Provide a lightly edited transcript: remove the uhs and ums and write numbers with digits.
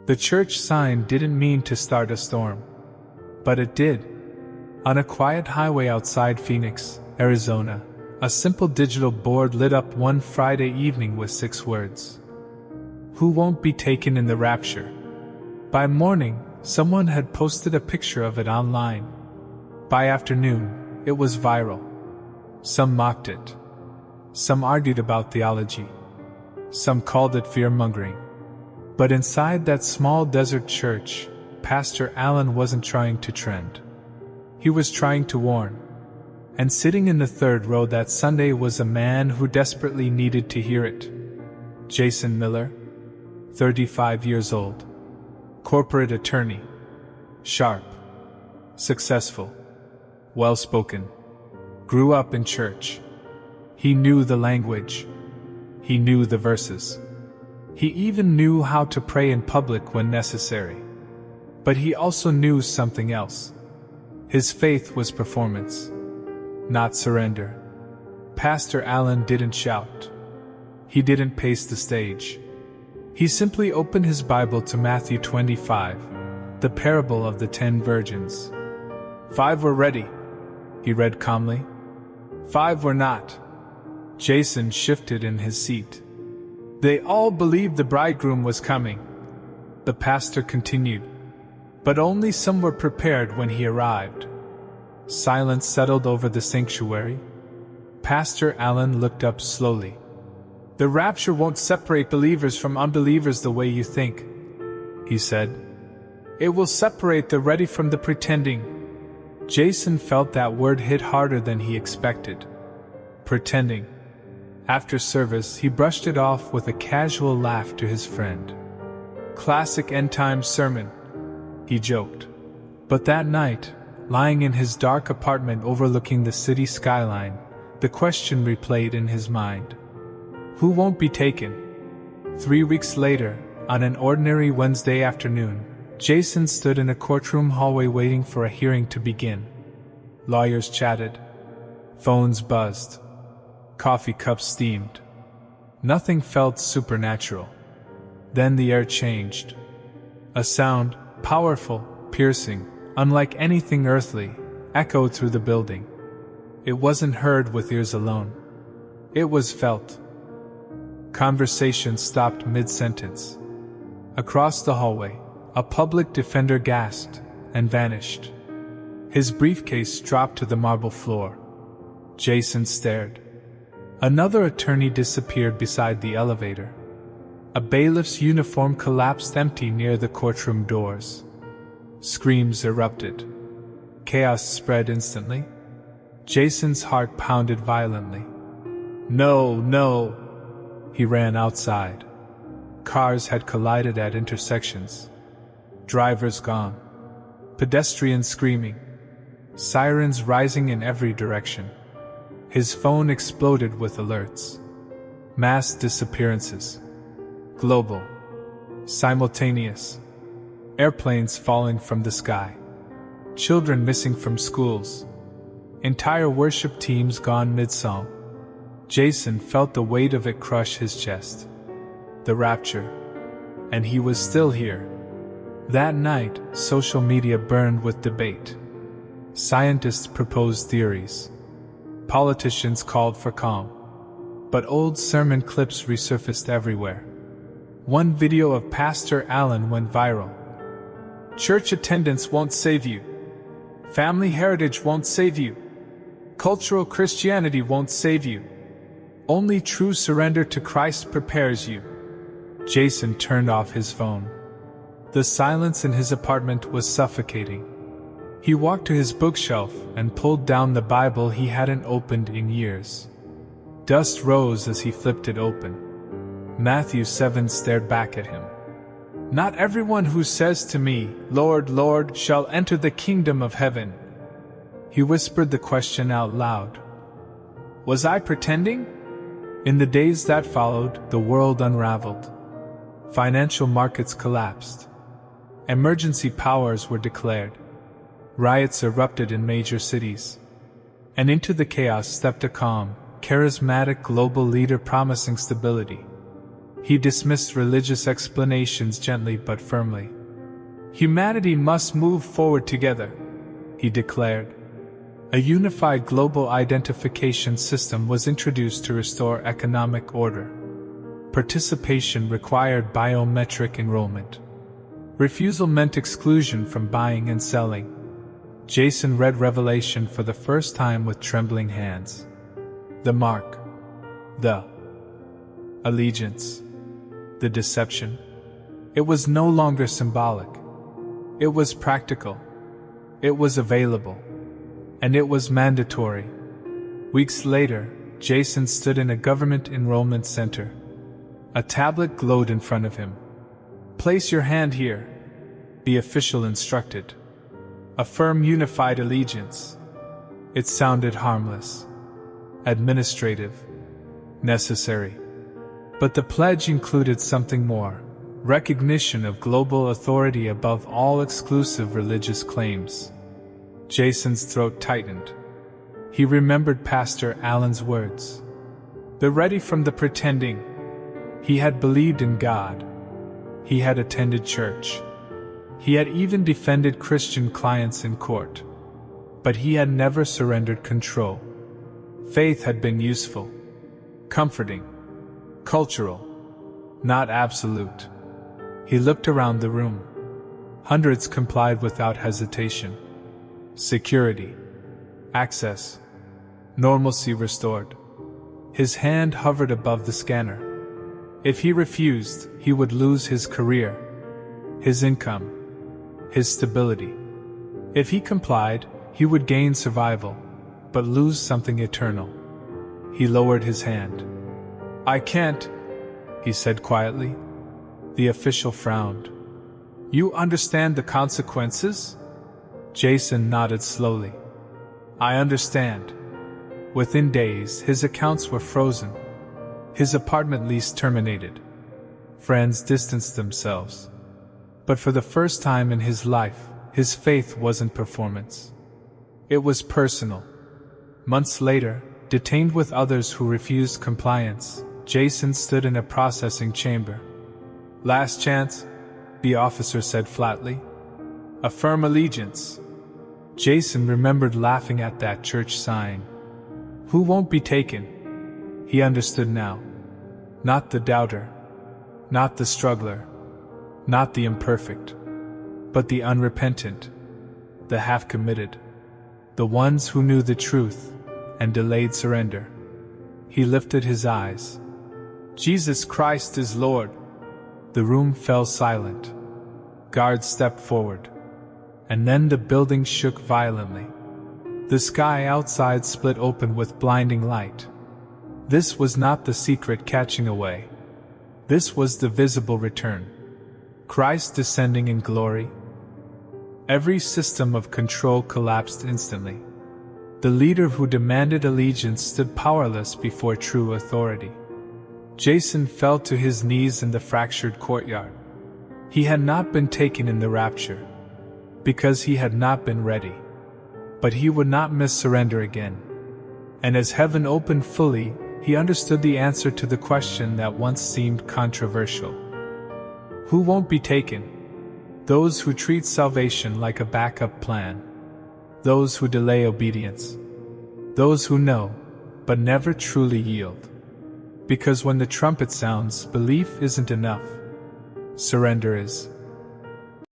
The church sign didn't mean to start a storm. But it did. On a quiet highway outside Phoenix, Arizona, a simple digital board lit up one Friday evening with 6 words. Who won't be taken in the rapture? By morning, someone had posted a picture of it online. By afternoon, it was viral. Some mocked it. Some argued about theology. Some called it fear-mongering. But inside that small desert church, Pastor Allen wasn't trying to trend. He was trying to warn. And sitting in the third row that Sunday was a man who desperately needed to hear it. Jason Miller, 35 years old. Corporate attorney. Sharp. Successful. Well-spoken. Grew up in church. He knew the language. He knew the verses. He even knew how to pray in public when necessary. But he also knew something else. His faith was performance, not surrender. Pastor Allen didn't shout. He didn't pace the stage. He simply opened his Bible to Matthew 25, the parable of the 10 virgins. 5 were ready, he read calmly. 5 were not. Jason shifted in his seat. They all believed the bridegroom was coming. The pastor continued. But only some were prepared when he arrived. Silence settled over the sanctuary. Pastor Allen looked up slowly. The rapture won't separate believers from unbelievers the way you think, he said. It will separate the ready from the pretending. Jason felt that word hit harder than he expected. Pretending. After service, he brushed it off with a casual laugh to his friend. Classic end-time sermon, he joked. But that night, lying in his dark apartment overlooking the city skyline, the question replayed in his mind. Who won't be taken? 3 weeks later, on an ordinary Wednesday afternoon, Jason stood in a courtroom hallway waiting for a hearing to begin. Lawyers chatted. Phones buzzed. Coffee cups steamed. Nothing felt supernatural. Then the air changed. A sound, powerful, piercing, unlike anything earthly, echoed through the building. It wasn't heard with ears alone. It was felt. Conversation stopped mid-sentence. Across the hallway, a public defender gasped and vanished. His briefcase dropped to the marble floor. Jason stared. Another attorney disappeared beside the elevator. A bailiff's uniform collapsed empty near the courtroom doors. Screams erupted. Chaos spread instantly. Jason's heart pounded violently. No, no! He ran outside. Cars had collided at intersections. Drivers gone. Pedestrians screaming. Sirens rising in every direction. His phone exploded with alerts. Mass disappearances. Global. Simultaneous. Airplanes falling from the sky. Children missing from schools. Entire worship teams gone mid-song. Jason felt the weight of it crush his chest. The rapture. And he was still here. That night, social media burned with debate. Scientists proposed theories. Politicians called for calm. But old sermon clips resurfaced everywhere. One video of Pastor Allen went viral. Church attendance won't save you. Family heritage won't save you. Cultural Christianity won't save you. Only true surrender to Christ prepares you. Jason turned off his phone. The silence in his apartment was suffocating. He walked to his bookshelf and pulled down the Bible he hadn't opened in years. Dust rose as he flipped it open. Matthew 7 stared back at him. Not everyone who says to me, Lord, Lord, shall enter the kingdom of heaven. He whispered the question out loud. Was I pretending? In the days that followed, the world unraveled. Financial markets collapsed. Emergency powers were declared. Riots erupted in major cities. And into the chaos stepped a calm, charismatic global leader promising stability. He dismissed religious explanations gently but firmly. Humanity must move forward together, he declared. A unified global identification system was introduced to restore economic order. Participation required biometric enrollment. Refusal meant exclusion from buying and selling. Jason read Revelation for the first time with trembling hands. The mark. The allegiance. The deception. It was no longer symbolic. It was practical. It was available. And it was mandatory. Weeks later, Jason stood in a government enrollment center. A tablet glowed in front of him. "Place your hand here," the official instructed. "Affirm unified allegiance." It sounded harmless, administrative, necessary. But the pledge included something more: recognition of global authority above all exclusive religious claims. Jason's throat tightened. He remembered Pastor Allen's words. "Be ready from the pretending." He had believed in God. He had attended church. He had even defended Christian clients in court. But he had never surrendered control. Faith had been useful, comforting, cultural, not absolute. He looked around the room. Hundreds complied without hesitation. Security, access, normalcy restored. His hand hovered above the scanner. If he refused, he would lose his career, his income, his stability. If he complied, he would gain survival, but lose something eternal. He lowered his hand. "I can't," he said quietly. The official frowned. "You understand the consequences?" Jason nodded slowly. "I understand." Within days, his accounts were frozen. His apartment lease terminated. Friends distanced themselves. But for the first time in his life, his faith wasn't performance. It was personal. Months later, detained with others who refused compliance, Jason stood in a processing chamber. "Last chance," the officer said flatly. "Affirm allegiance." Jason remembered laughing at that church sign. Who won't be taken? He understood now. Not the doubter. Not the struggler. Not the imperfect. But the unrepentant. The half-committed. The ones who knew the truth and delayed surrender. He lifted his eyes. "Jesus Christ is Lord." The room fell silent. Guards stepped forward. And then the building shook violently. The sky outside split open with blinding light. This was not the secret catching away. This was the visible return. Christ descending in glory. Every system of control collapsed instantly. The leader who demanded allegiance stood powerless before true authority. Jason fell to his knees in the fractured courtyard. He had not been taken in the rapture, because he had not been ready. But he would not miss surrender again. And as heaven opened fully, he understood the answer to the question that once seemed controversial. Who won't be taken? Those who treat salvation like a backup plan. Those who delay obedience. Those who know, but never truly yield. Because when the trumpet sounds, belief isn't enough. Surrender is.